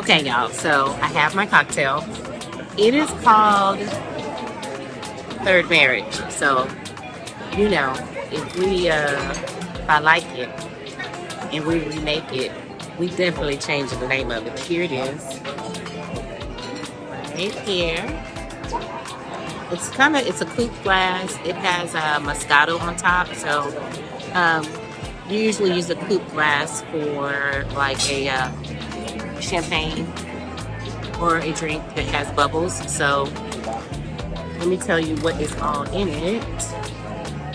Okay, y'all, so I have my cocktail. It is called Third Marriage. So, you know, if I like it and we remake it, we definitely change the name of it. Here it is, right here. It's a coupe glass. It has moscato on top. So, um, you usually use a coupe glass for like a champagne or a drink that has bubbles. So let me tell you what is all in it.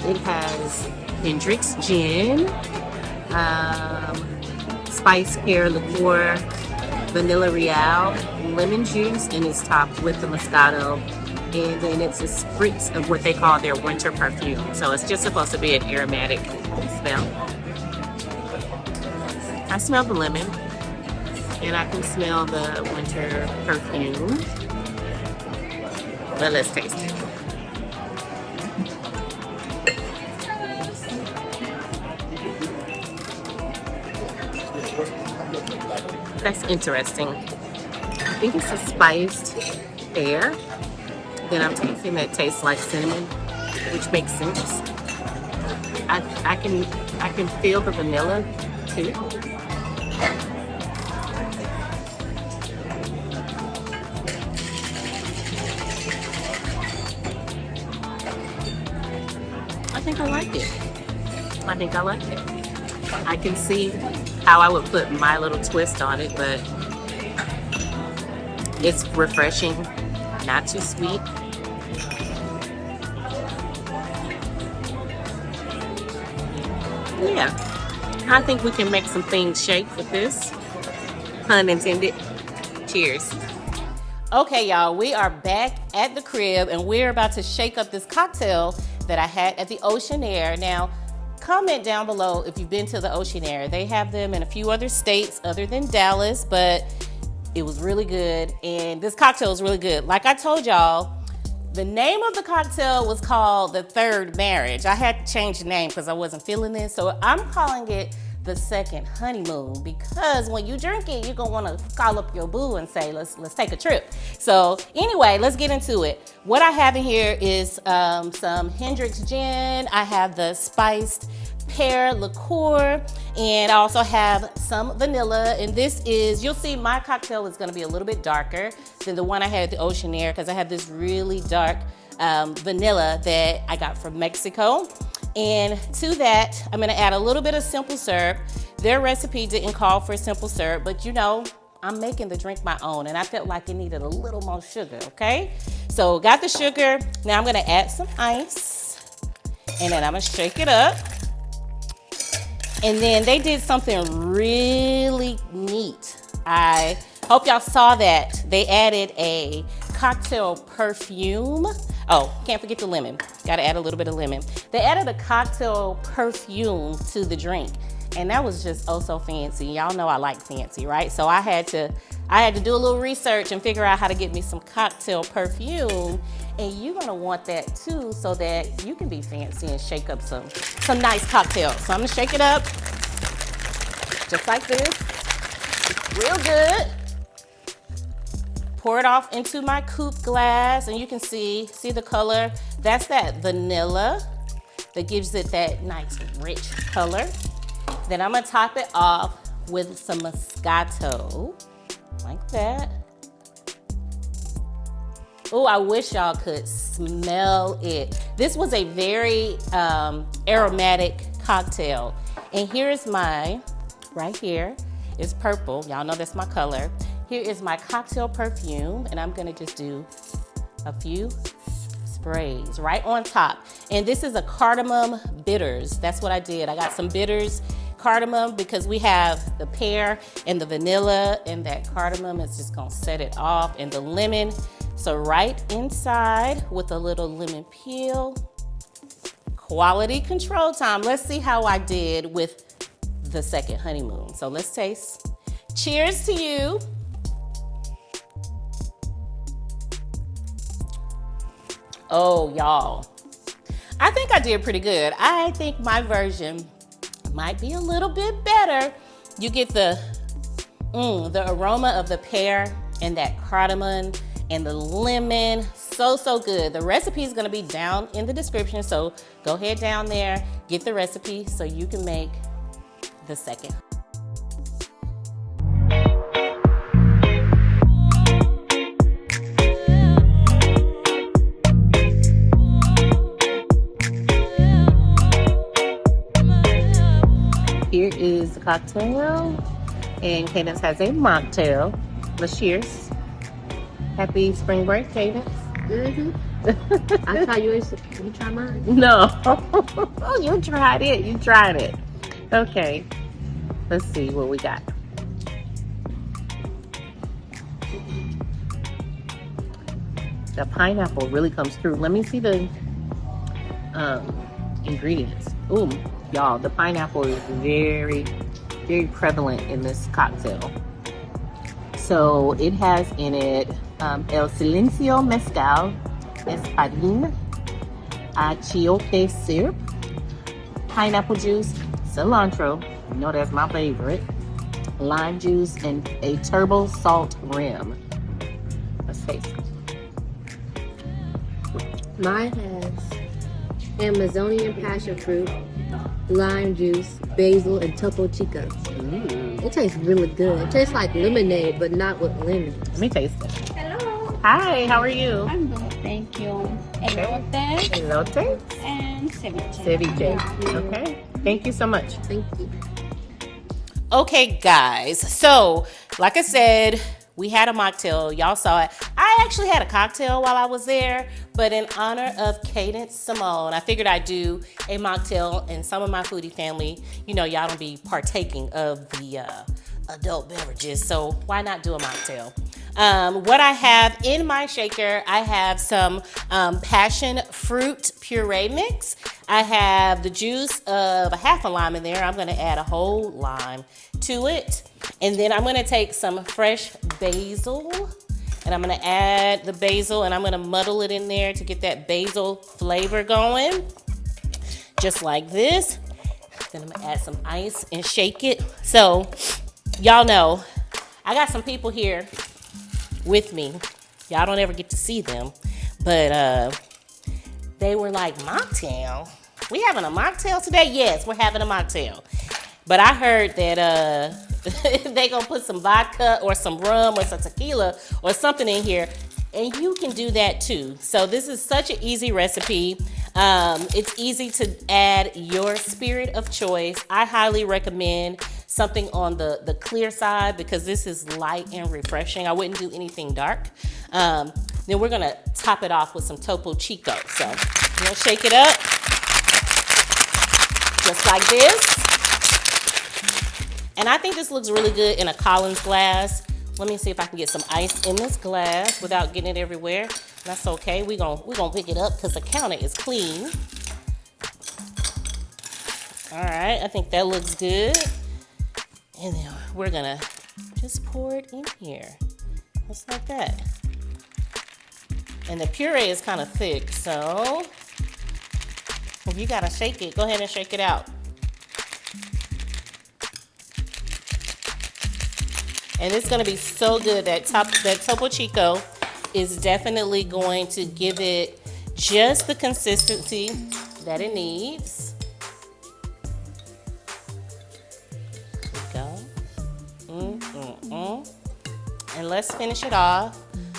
It has Hendrick's gin, spice pear liqueur, vanilla real, lemon juice, and it's topped with the moscato. And then it's a spritz of what they call their winter perfume. So it's just supposed to be an aromatic smell. I smell the lemon, and I can smell the winter perfume. But let's taste it. That's interesting. I think it's a spiced pear. Then I'm tasting that tastes like cinnamon, which makes sense. I can feel the vanilla too. I think I like it. I think I like it. I can see how I would put my little twist on it, but it's refreshing, not too sweet. Yeah, I think we can make some things shake with this. Pun intended. Cheers. Okay, y'all, we are back at the crib and we're about to shake up this cocktail that I had at the Oceanaire. Now, comment down below if you've been to the Oceanaire. They have them in a few other states other than Dallas, but it was really good. And this cocktail is really good. Like I told y'all, the name of the cocktail was called The Third Marriage. I had to change the name because I wasn't feeling this. So I'm calling it the Second Honeymoon, because when you drink it, you're gonna wanna call up your boo and say, let's take a trip. So anyway, let's get into it. What I have in here is some Hendrick's gin. I have the spiced pear liqueur, and I also have some vanilla. And this is, you'll see my cocktail is gonna be a little bit darker than the one I had at the Oceanaire, because I have this really dark vanilla that I got from Mexico. And to that, I'm gonna add a little bit of simple syrup. Their recipe didn't call for simple syrup, but you know, I'm making the drink my own, and I felt like it needed a little more sugar, okay? So got the sugar. Now I'm gonna add some ice, and then I'm gonna shake it up. And then they did something really neat. I hope y'all saw that. They added a cocktail perfume. Oh, can't forget the lemon. Gotta add a little bit of lemon. They added a cocktail perfume to the drink, and that was just oh so fancy. Y'all know I like fancy, right? So I had to do a little research and figure out how to get me some cocktail perfume. And you're gonna want that too, so that you can be fancy and shake up some nice cocktails. So I'm gonna shake it up just like this, real good. Pour it off into my coupe glass, and you can see the color. That's that vanilla that gives it that nice rich color. Then I'm gonna top it off with some moscato, like that. Oh, I wish y'all could smell it. This was a very aromatic cocktail. And here's my, right here, it's purple. Y'all know that's my color. Here is my cocktail perfume, and I'm gonna just do a few sprays right on top. And this is a cardamom bitters. That's what I did. I got some bitters, cardamom, because we have the pear and the vanilla, and that cardamom is just gonna set it off, and the lemon. So right inside with a little lemon peel. Quality control time. Let's see how I did with the Second Honeymoon. So let's taste. Cheers to you. Oh, y'all, I think I did pretty good. I think my version might be a little bit better. You get the The aroma of the pear and that cardamom and the lemon, so good. The recipe is gonna be down in the description, so go ahead down there, get the recipe so you can make the second. Here is the cocktail, and Cadence has a mocktail. Let's cheers. Happy spring break, Cadence. I thought you try mine. No. You tried it. You tried it. Okay. Let's see what we got. The pineapple really comes through. Let me see the ingredients. Ooh, y'all, the pineapple is very prevalent in this cocktail. So it has in it El Silencio Mezcal, Espadín, Achiote syrup, pineapple juice, cilantro, you know that's my favorite, lime juice, and a turbo salt rim. Let's taste it. Mine has Amazonian passion fruit, lime juice, basil, and Topo Chico. It tastes really good. It tastes like lemonade, but not with lemon. Let me taste it. Hello. Hi, how are you? I'm good, thank you. Elote Elote and ceviche. ceviche. Okay, thank you so much. Thank you. Okay, guys, so like I said, we had a mocktail. Y'all saw it. I actually had a cocktail while I was there, but in honor of Cadence Simone, I figured I'd do a mocktail, and some of my foodie family, you know, y'all don't be partaking of the adult beverages, so why not do a mocktail? What I have in my shaker, I have some passion fruit puree mix. I have the juice of a half a lime in there. I'm gonna add a whole lime to it. And then I'm gonna take some fresh basil, and I'm gonna add the basil, and I'm gonna muddle it in there to get that basil flavor going, just like this. Then I'm gonna add some ice and shake it. So, y'all know, I got some people here with me. Y'all don't ever get to see them, but they were like, mocktail? We having a mocktail today? Yes, we're having a mocktail. But I heard that they gonna put some vodka or some rum or some tequila or something in here, and you can do that too. So this is such an easy recipe. It's easy to add your spirit of choice. I highly recommend something on the clear side because this is light and refreshing. I wouldn't do anything dark. Then we're gonna top it off with some Topo Chico. So I'm gonna shake it up just like this. And I think this looks really good in a Collins glass. Let me see if I can get some ice in this glass without getting it everywhere. That's okay. We're gonna pick it up because the counter is clean. All right, I think that looks good. And then we're gonna just pour it in here, just like that. And the puree is kind of thick, so if you gotta shake it, go ahead and shake it out. And it's gonna be so good. That Topo Chico is definitely going to give it just the consistency that it needs. There we go. And let's finish it off.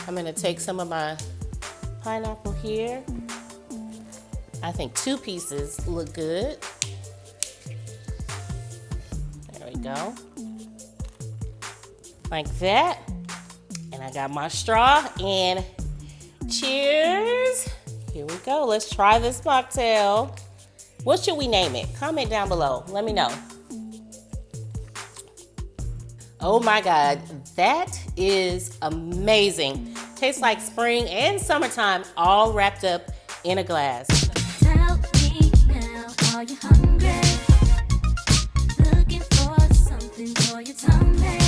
I'm gonna take some of my pineapple here. I think 2 pieces look good. There we go. Like that. And I got my straw, and cheers. Here we go. Let's try this mocktail. What should we name it? Comment down below. Let me know. Oh my God, that is amazing. Tastes like spring and summertime all wrapped up in a glass. Tell me now, are you hungry? Looking for something for your tummy?